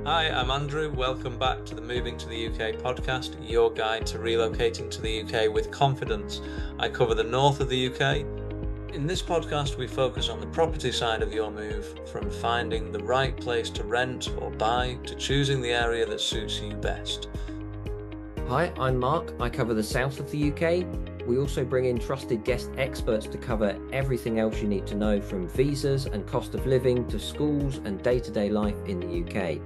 Hi, I'm Andrew. Welcome back to the Moving to the UK podcast, your guide to relocating to the UK with confidence. I cover the north of the UK. In this podcast, we focus on the property side of your move, from finding the right place to rent or buy to choosing the area that suits you best. Hi, I'm Mark. I cover the south of the UK. We also bring in trusted guest experts to cover everything else you need to know, from visas and cost of living to schools and day-to-day life in the UK.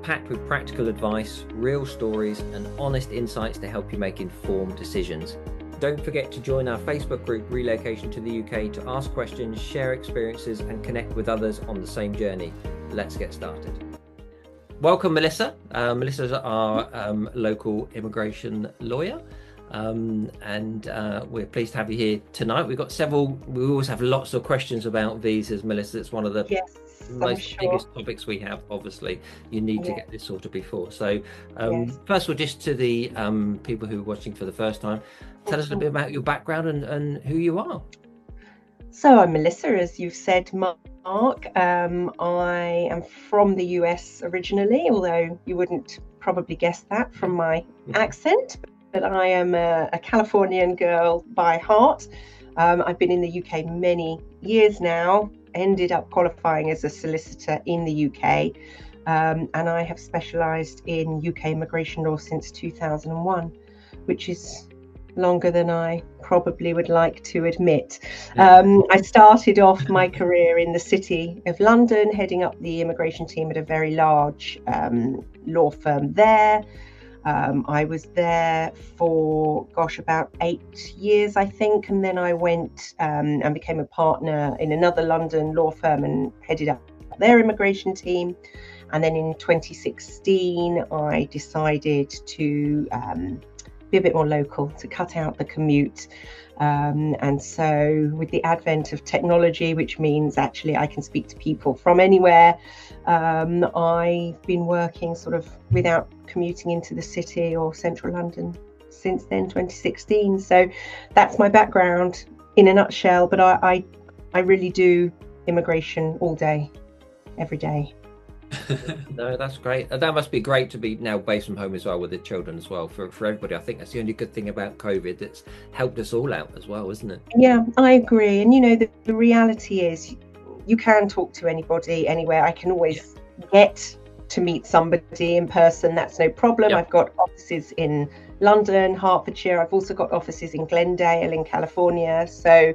Packed with practical advice, real stories and honest insights to help you make informed decisions. Don't forget to join our Facebook group Relocation to the UK to ask questions, share experiences and connect with others on the same journey. Let's get started. Welcome, Melissa. Melissa's our local immigration lawyer. And we're pleased to have you here tonight. We always have lots of questions about visas, Melissa. It's one of the biggest topics we have. Obviously, you need to get this sorted before. So first of all, just to the people who are watching for the first time, tell us a bit about your background and who you are. So I'm Melissa, as you've said, Mark. I am from the US originally, although you wouldn't probably guess that from my accent. But I am a Californian girl by heart. I've been in the UK many years now, ended up qualifying as a solicitor in the UK, and I have specialised in UK immigration law since 2001, which is longer than I probably would like to admit. I started off my career in the City of London, heading up the immigration team at a very large law firm there. I was there for, about 8 years, I think. And then I went and became a partner in another London law firm and headed up their immigration team. And then in 2016, I decided to be a bit more local, to cut out the commute. And so with the advent of technology, which means actually I can speak to people from anywhere, I've been working sort of without commuting into the city or central London since then, 2016. So that's my background in a nutshell, but I really do immigration all day, every day. No, that's great. That must be great to be now based from home as well with the children as well for everybody. I think that's the only good thing about COVID. It's helped us all out as well, isn't it? Yeah, I agree. And the reality is you can talk to anybody anywhere. I can always get to meet somebody in person. That's no problem. I've got offices in London, Hertfordshire. I've also got offices in Glendale in California. So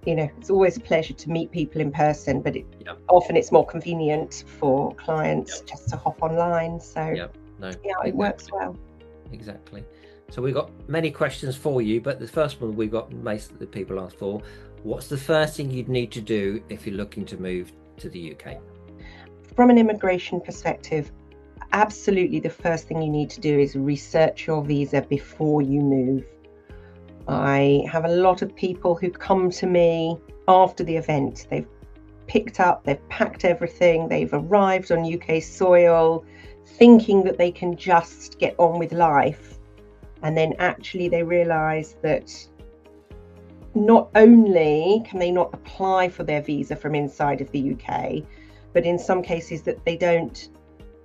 it's always a pleasure to meet people in person, but often it's more convenient for clients just to hop online. So it works well. Exactly. So we've got many questions for you, but the first one we've got most of the people ask for: what's the first thing you'd need to do if you're looking to move to the UK? From an immigration perspective, absolutely the first thing you need to do is research your visa before you move. I have a lot of people who come to me after the event. They've packed everything, they've arrived on UK soil thinking that they can just get on with life. And then actually they realise that not only can they not apply for their visa from inside of the UK, but in some cases that they don't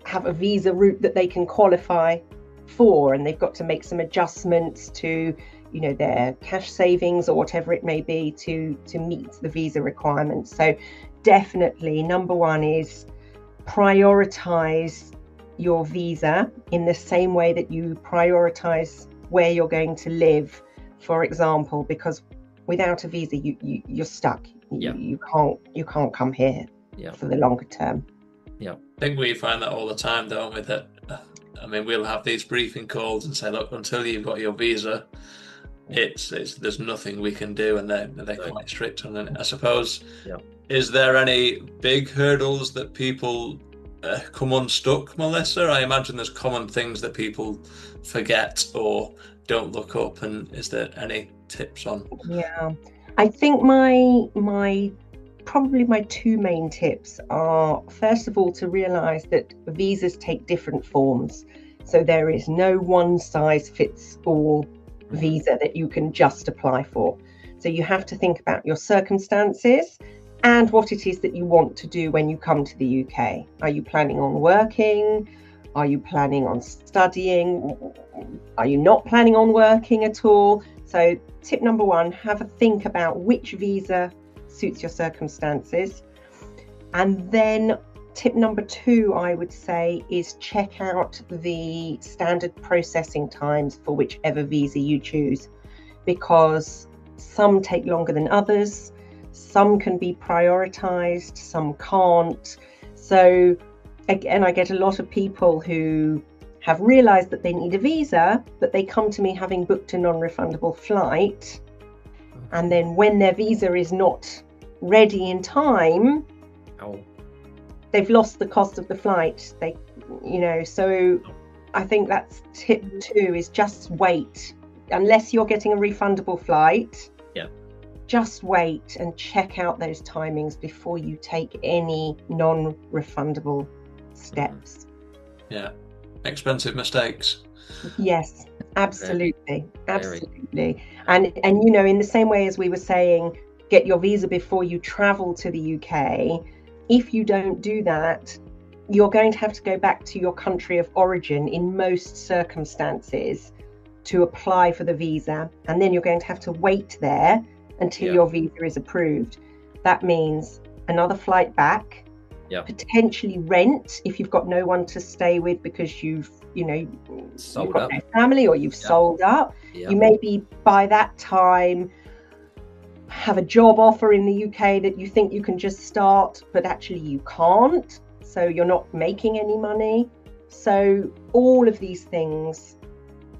have a visa route that they can qualify for, and they've got to make some adjustments to their cash savings or whatever it may be to meet the visa requirements. So definitely number one is prioritize your visa in the same way that you prioritize where you're going to live, for example, because without a visa you're stuck. You can't come here for the longer term. I think we find that all the time, don't we? That we'll have these briefing calls and say, look, until you've got your visa, there's nothing we can do, and they're quite strict on it. I suppose. Is there any big hurdles that people come unstuck, Melissa? I imagine there's common things that people forget or don't look up, and is there any tips on? I think probably my two main tips are, first of all, to realize that visas take different forms. So there is no one size fits all visa that you can just apply for. So you have to think about your circumstances and what it is that you want to do when you come to the UK. Are you planning on working? Are you planning on studying? Are you not planning on working at all? So tip number one, have a think about which visa suits your circumstances. And then tip number two, I would say, is check out the standard processing times for whichever visa you choose, because some take longer than others. Some can be prioritized, some can't. So again, I get a lot of people who have realized that they need a visa, but they come to me having booked a non-refundable flight. And then when their visa is not ready in time, they've lost the cost of the flight. So I think that's tip two, is just wait. Unless you're getting a refundable flight, just wait and check out those timings before you take any non-refundable steps. Yeah, expensive mistakes. Yes, absolutely. And in the same way as we were saying, get your visa before you travel to the UK. If you don't do that, you're going to have to go back to your country of origin in most circumstances to apply for the visa, and then you're going to have to wait there until your visa is approved. That means another flight back, potentially rent if you've got no one to stay with because you've got no family, or you've sold up. You maybe by that time have a job offer in the UK that you think you can just start, but actually you can't, so you're not making any money. So all of these things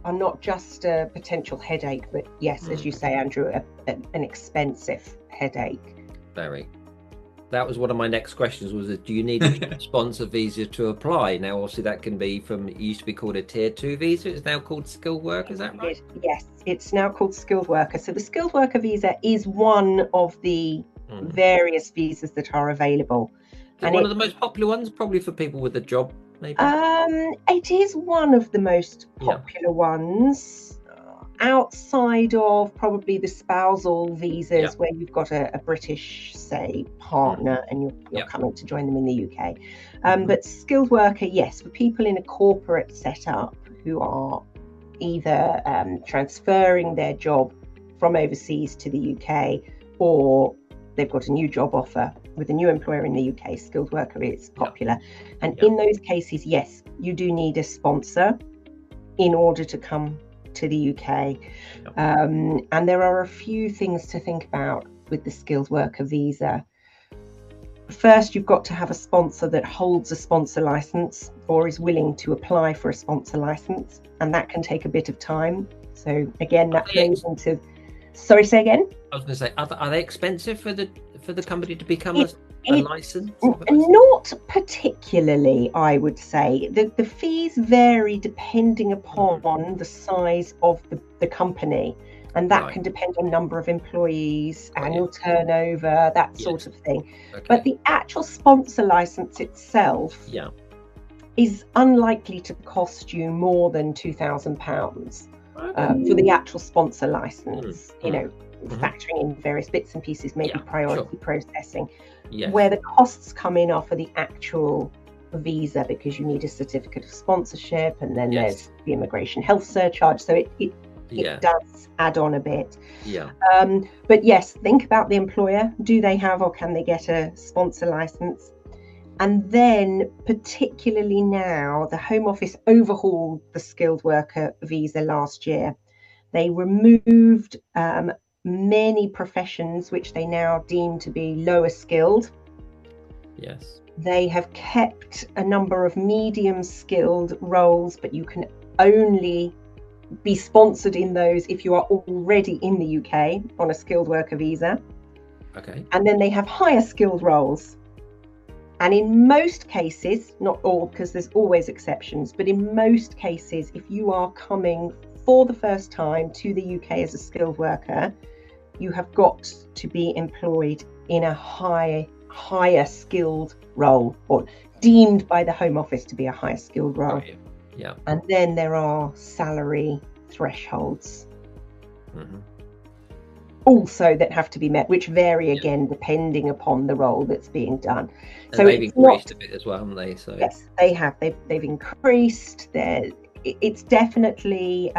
are not just a potential headache, but yes, as you say, Andrew, an expensive headache. Very. That was one of my next questions, was do you need a sponsor visa to apply? Now, obviously that can be it used to be called a tier 2 visa. It's now called skilled worker, is that right? Yes, it's now called skilled worker. So the skilled worker visa is one of the various visas that are available. And one of the most popular ones, probably for people with a job, maybe? It is one of the most popular ones, outside of probably the spousal visas where you've got a British, say, partner and you're coming to join them in the UK. But skilled worker, yes, for people in a corporate setup who are either transferring their job from overseas to the UK, or they've got a new job offer with a new employer in the UK, skilled worker is popular. And in those cases, yes, you do need a sponsor in order to come to the UK. And there are a few things to think about with the skilled worker visa. First, you've got to have a sponsor that holds a sponsor license or is willing to apply for a sponsor license, and that can take a bit of time. So again, that plays into... Sorry, say again? I was going to say, are they expensive for the company to become a license? Not particularly, I would say. The fees vary depending upon the size of the company, and that can depend on number of employees, annual turnover, that sort of thing. But the actual sponsor license itself is unlikely to cost you more than £2,000 for the actual sponsor license. Factoring in various bits and pieces, maybe priority processing. Where the costs come in are for the actual visa, because you need a certificate of sponsorship, and then there's the immigration health surcharge, so it does add on a bit. But yes, think about the employer. Do they have, or can they get a sponsor license? And then, particularly now, the Home Office overhauled the skilled worker visa last year. They removed many professions which they now deem to be lower skilled. They have kept a number of medium skilled roles, but you can only be sponsored in those if you are already in the UK on a skilled worker visa. And then they have higher skilled roles. And in most cases, not all, because there's always exceptions, but in most cases, if you are coming for the first time to the UK as a skilled worker, you have got to be employed in a higher skilled role, or deemed by the Home Office to be a higher skilled role. And then there are salary thresholds. also that have to be met, which vary again depending upon the role that's being done. And so they've increased a bit as well, haven't they? So yes, they have. They've increased. It's definitely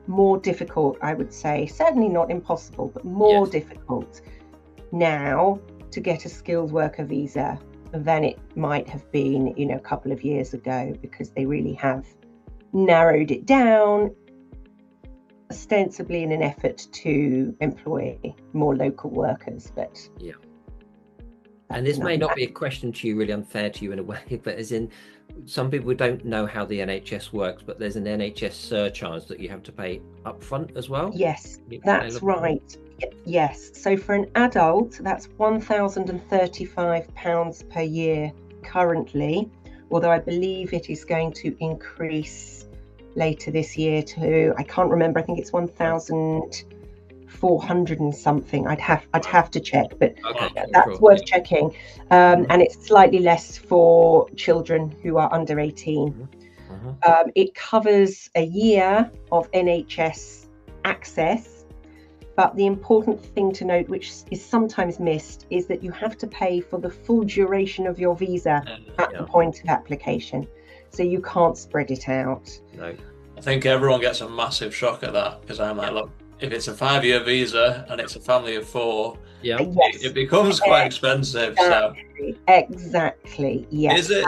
more difficult, I would say. Certainly not impossible, but more difficult now to get a skilled worker visa than it might have been, a couple of years ago, because they really have narrowed it down, ostensibly in an effort to employ more local workers. But and this may not be a question to you, really unfair to you in a way, but as in, some people don't know how the NHS works, but there's an NHS surcharge that you have to pay up front as well. Yes, that's right. Yes. So for an adult, that's £1,035 per year currently, although I believe it is going to increase later this year to, I can't remember, I think it's 1,400 and something. I'd have to check, but that's worth checking. And it's slightly less for children who are under 18. It covers a year of NHS access. But the important thing to note, which is sometimes missed, is that you have to pay for the full duration of your visa at the point of application. So you can't spread it out. No. I think everyone gets a massive shock at that, because I'm like, look, if it's a 5-year visa and it's a family of 4, it becomes quite expensive. Exactly. Yes. Is it?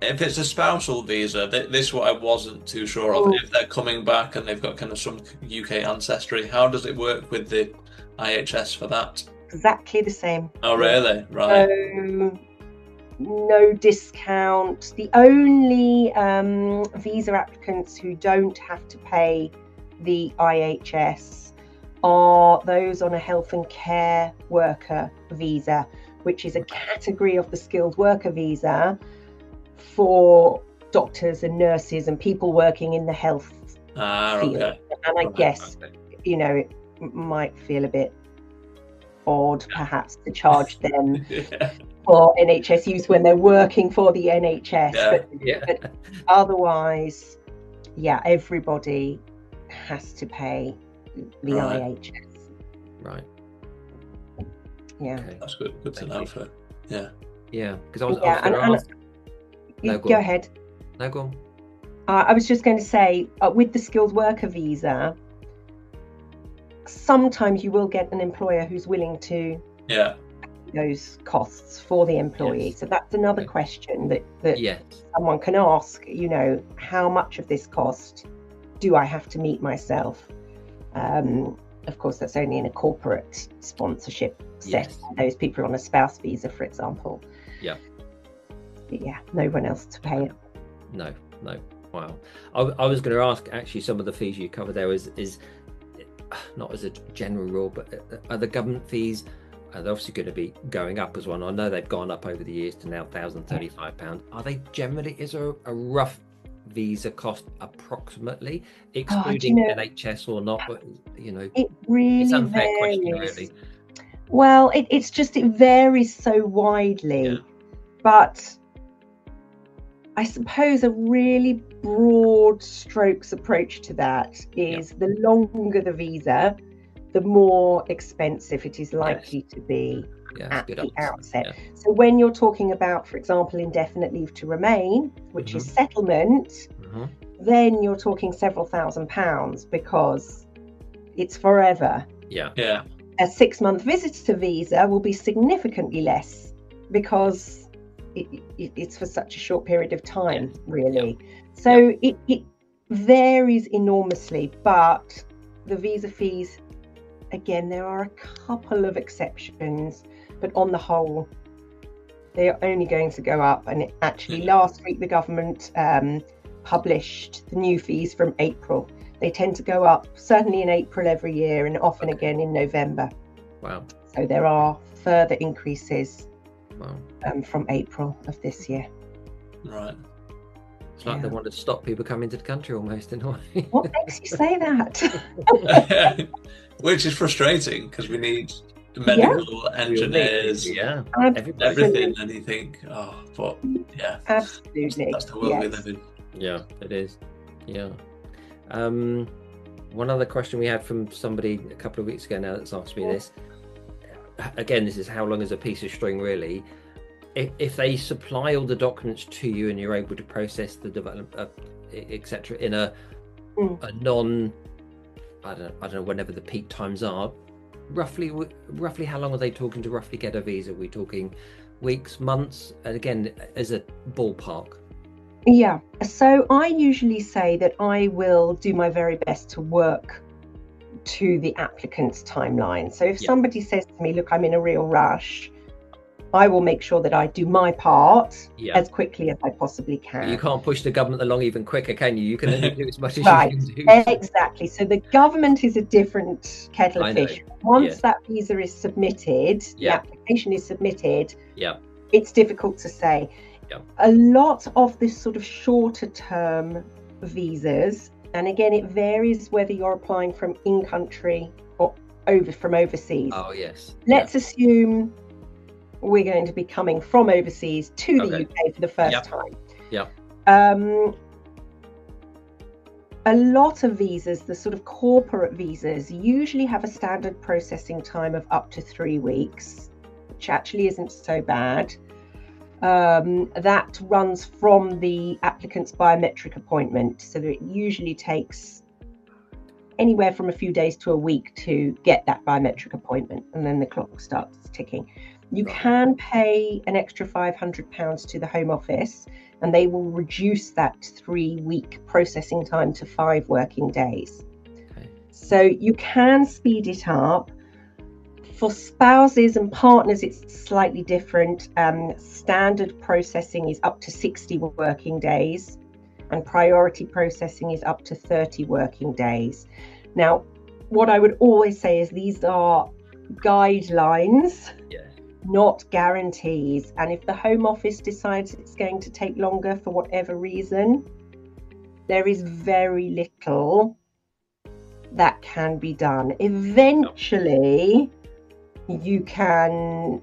If it's a spousal visa, this is what I wasn't too sure of. If they're coming back and they've got kind of some UK ancestry, how does it work with the IHS for that? Exactly the same. Oh, really? Right. No discount. The only visa applicants who don't have to pay the IHS are those on a health and care worker visa, which is a category of the skilled worker visa for doctors and nurses and people working in the health field. Okay. And I guess, it might feel a bit odd perhaps to charge them for NHS use when they're working for the NHS. But otherwise, everybody has to pay the IHS. Right. Yeah. Okay. That's good to know for, Yeah, because I was going to ask. No, go ahead. No, go on. I was just going to say, with the skilled worker visa, sometimes you will get an employer who's willing to pay those costs for the employee. So that's another question that someone can ask, how much of this cost do I have to meet myself? Of course, that's only in a corporate sponsorship set. Those people on a spouse visa, for example. No one else to pay it. No. Wow. I was going to ask, actually, some of the fees you cover there is not as a general rule, but are the government fees, they're obviously going to be going up as well. I know they've gone up over the years to now £1,035. Are they generally, is there a rough visa cost approximately, excluding NHS or not? But, it really it's an unfair varies. question, really. Well, it varies so widely, but I suppose a really broad strokes approach to that is the longer the visa, the more expensive it is likely to be at the outset. So when you're talking about, for example, indefinite leave to remain, which is settlement, then you're talking several £1,000s because it's forever. A 6-month visitor visa will be significantly less because it's for such a short period of time, really. So it varies enormously, but the visa fees, again, there are a couple of exceptions, but on the whole, they are only going to go up. And actually, last week, the government published the new fees from April. They tend to go up, certainly in April every year, and often again in November. Wow. So there are further increases from April of this year. Right. It's like they want to stop people coming to the country almost, in a way. What makes you say that? Which is frustrating, because we need medical engineers, everything, and you think, absolutely, that's the world we live in. Yeah, it is. One other question we had from somebody a couple of weeks ago now that's asked me this. Again, this is how long is a piece of string, really? If they supply all the documents to you and you're able to process the development, etc., in a non, I don't know, whenever the peak times are, roughly how long are they talking to roughly get a visa? Are we talking weeks, months? And again, as a ballpark. Yeah, so I usually say that I will do my very best to work to the applicant's timeline. So if somebody says to me, look, I'm in a real rush, I will make sure that I do my part as quickly as I possibly can. You can't push the government along even quicker, can you? You can only do as much as right, you can do. Exactly. So the government is a different kettle of fish. Once that visa is submitted, the application is submitted, it's difficult to say. A lot of this sort of shorter term visas, and again, it varies whether you're applying from in-country or from overseas. Oh, yes. Let's assume we're going to be coming from overseas to the UK for the first time. A lot of visas, the sort of corporate visas, usually have a standard processing time of up to 3 weeks, which actually isn't so bad. That runs from the applicant's biometric appointment, so that it usually takes anywhere from a few days to a week to get that biometric appointment, and then the clock starts ticking. You can pay an extra £500 to the Home Office, and they will reduce that 3-week processing time to 5 working days. So you can speed it up. For spouses and partners, it's slightly different. Standard processing is up to 60 working days, and priority processing is up to 30 working days. Now, what I would always say is these are guidelines, not guarantees. And if the Home Office decides it's going to take longer for whatever reason, there is very little that can be done. Eventually, you can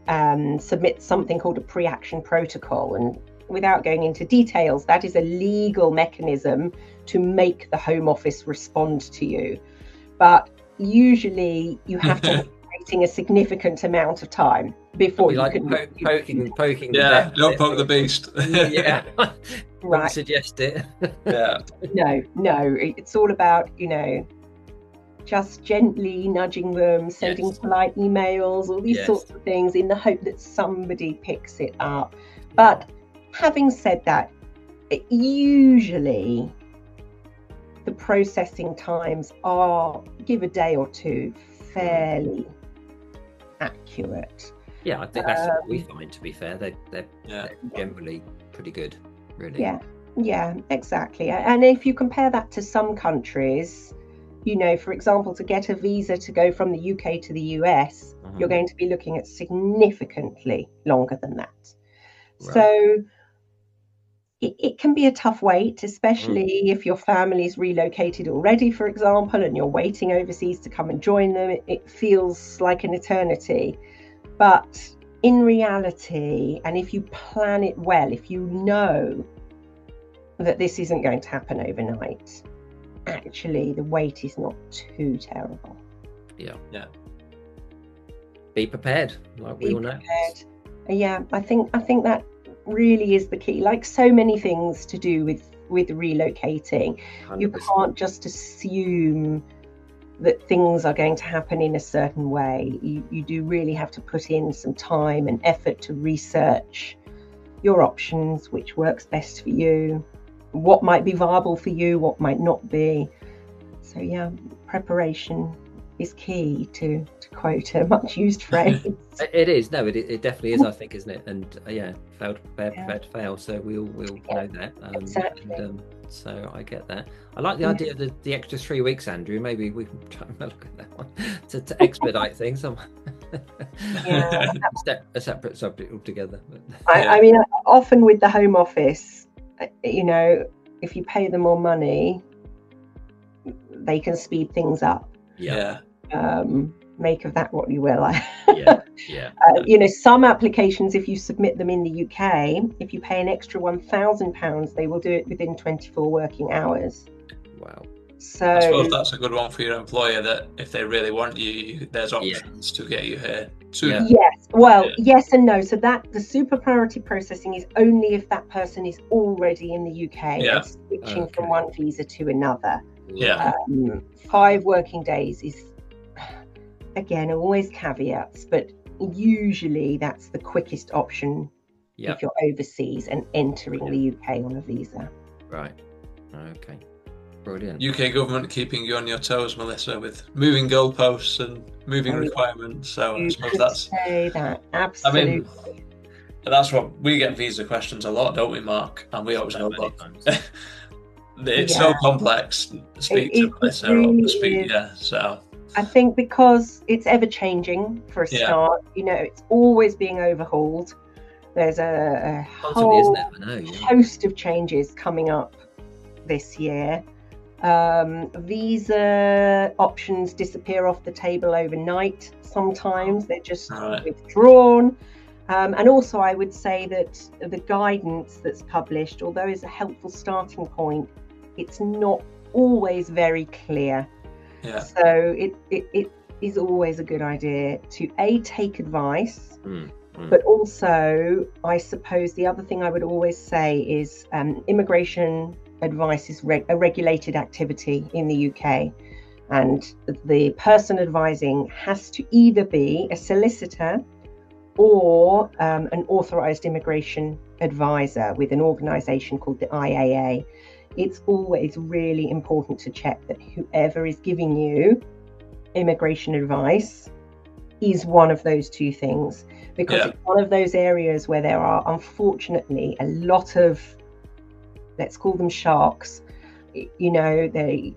submit something called a pre-action protocol, and without going into details, that is a legal mechanism to make the Home Office respond to you. But usually you have to be waiting a significant amount of time before you can poking. Yeah, don't poke the beast. Right. Suggest it. No, it's all about, just gently nudging them, sending polite emails, all these sorts of things, in the hope that somebody picks it up. But having said that, usually the processing times are, give a day or two, fairly accurate. I think that's what we find, to be fair. They're generally pretty good, really. Yeah, exactly. And if you compare that to some countries, for example, to get a visa to go from the UK to the US, you're going to be looking at significantly longer than that. Right. So it can be a tough wait, especially if your family's relocated already, for example, and you're waiting overseas to come and join them. It feels like an eternity. But in reality, and if you plan it well, if you know that this isn't going to happen overnight, actually the wait is not too terrible. Be prepared, like we all know. I think that really is the key. Like so many things to do with relocating, 100%. You can't just assume that things are going to happen in a certain way. You do really have to put in some time and effort to research your options, which works best for you, what might be viable for you, what might not be. So preparation is key, to quote a much used phrase. It is. No, it definitely is, I think, isn't it? And fail to prepare, prepare to fail. So we'll know that. Exactly. And, so I get that. I like the idea of the extra 3 weeks, Andrew. Maybe we can try and look at that one to expedite things. A separate subject altogether. I mean, often with the Home Office, if you pay them more money, they can speed things up. Make of that what you will. Some applications, if you submit them in the UK, if you pay an extra £1,000, they will do it within 24 working hours. Wow. So I suppose that's a good one for your employer, that if they really want you, there's options to get you here. Yes, well, yes and no. So that the super priority processing is only if that person is already in the UK and switching from one visa to another. 5 working days is, again, always caveats, but usually that's the quickest option if you're overseas and entering the UK on a visa. Right. Okay. Brilliant. UK government keeping you on your toes, Melissa, with moving goalposts and moving requirements. So I suppose that's say that. Absolutely. I mean, that's what we get visa questions a lot, don't we, Mark? And we always go, look, it's so complex. Speak to Melissa or speak. So I think because it's ever changing for a start, you know, it's always being overhauled. There's a whole host of changes coming up this year. Visa options disappear off the table overnight. Sometimes they're just withdrawn. And also I would say that the guidance that's published, although it's a helpful starting point, it's not always very clear. So it is always a good idea to take advice, but also I suppose the other thing I would always say is immigration advice is a regulated activity in the UK, and the person advising has to either be a solicitor or an authorised immigration advisor with an organisation called the IAA. It's always really important to check that whoever is giving you immigration advice is one of those two things, because it's one of those areas where there are unfortunately a lot of, let's call them sharks. You know, they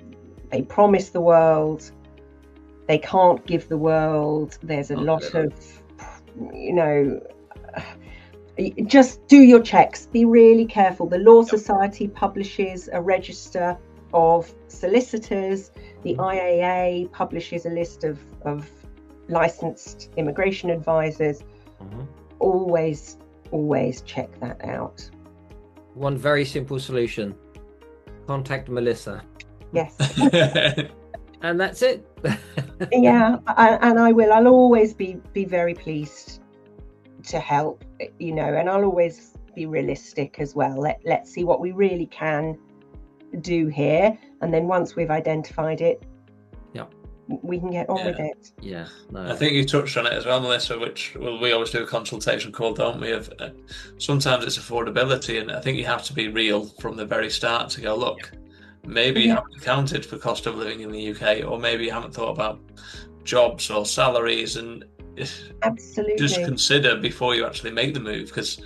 promise the world, they can't give the world. There's a lot of, you know, just do your checks, be really careful. The Law Society publishes a register of solicitors. The IAA publishes a list of licensed immigration advisors. Always check that out. One very simple solution: contact Melissa. Yes. And that's it. And I will. I'll always be very pleased to help, you know, and I'll always be realistic as well. Let's see what we really can do here, and then once we've identified it, we can get on with it. I think you touched on it as well, Melissa, which we always do a consultation call, don't we, of sometimes it's affordability, and I think you have to be real from the very start to go, look, maybe you haven't accounted for cost of living in the UK, or maybe you haven't thought about jobs or salaries, and just consider before you actually make the move. Because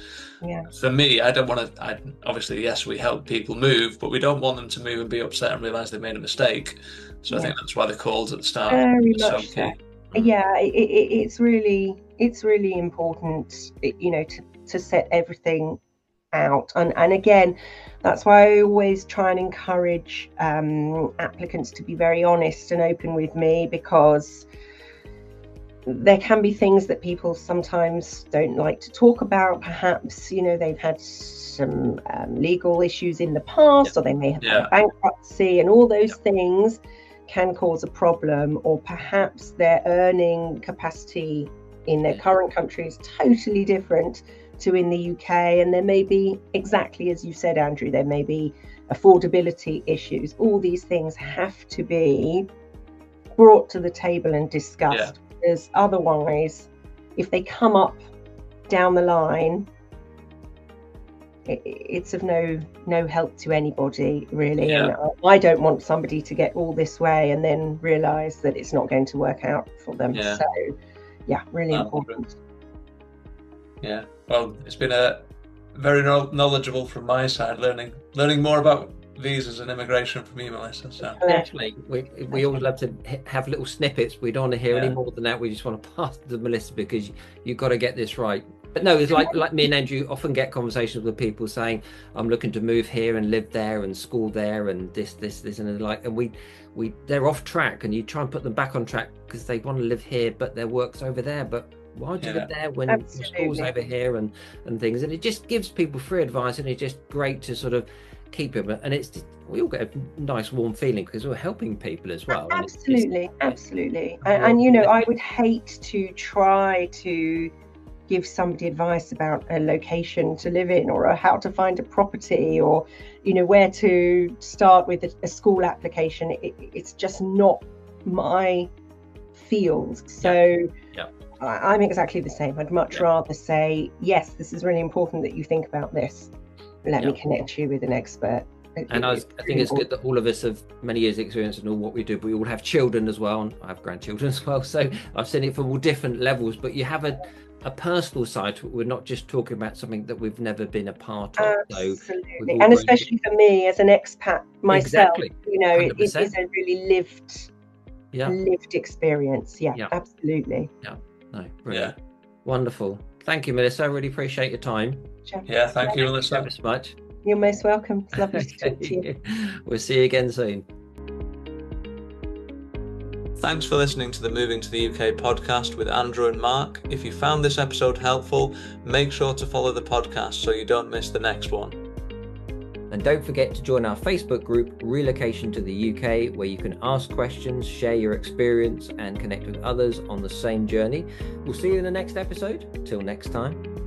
for me, I don't want to, obviously, yes, we help people move, but we don't want them to move and be upset and realise they've made a mistake. So I think that's why the calls at the start very much so. It's really important, you know, to set everything out, and again, that's why I always try and encourage applicants to be very honest and open with me, because there can be things that people sometimes don't like to talk about. Perhaps, you know, they've had some legal issues in the past, or they may have had a bankruptcy, and all those things can cause a problem, or perhaps their earning capacity in their current country is totally different to in the UK, and there may be, exactly as you said, Andrew, there may be affordability issues. All these things have to be brought to the table and discussed, because otherwise, if they come up down the line, it's of no help to anybody, really. And I don't want somebody to get all this way and then realise that it's not going to work out for them. So really important. Well, it's been a very knowledgeable from my side, learning more about visas and immigration from you, Melissa. So definitely, we always love to have little snippets. We don't want to hear any more than that. We just want to pass to Melissa, because you've got to get this right. But no, it's like me and Andrew often get conversations with people saying, I'm looking to move here and live there and school there and this and like, and we they're off track, and you try and put them back on track because they want to live here but their work's over there. But why do you live there when your school's over here and things? And it just gives people free advice, and it's just great to sort of keep them, and we all get a nice warm feeling because we're helping people as well. Absolutely. And you know, I would hate to try to give somebody advice about a location to live in, or how to find a property, or you know, where to start with a school application. It's just not my field. So I'm exactly the same. I'd much rather say, yes, this is really important that you think about this. Let me connect you with an expert. And I think it's good that all of us have many years experience in all what we do, but we all have children as well, and I have grandchildren as well, so I've seen it from all different levels. But you have a personal side to it. We're not just talking about something that we've never been a part of. Absolutely. And especially for me as an expat myself, you know, it is a really lived experience. Absolutely. Brilliant. Wonderful. Thank you, Melissa. I really appreciate your time. Yeah, thank you, Melissa. Thank you so much. You're most welcome. It's lovely to talk to you. We'll see you again soon. Thanks for listening to the Moving to the UK podcast with Andrew and Mark. If you found this episode helpful, make sure to follow the podcast so you don't miss the next one. And don't forget to join our Facebook group, Relocation to the UK, where you can ask questions, share your experience, and connect with others on the same journey. We'll see you in the next episode. Till next time.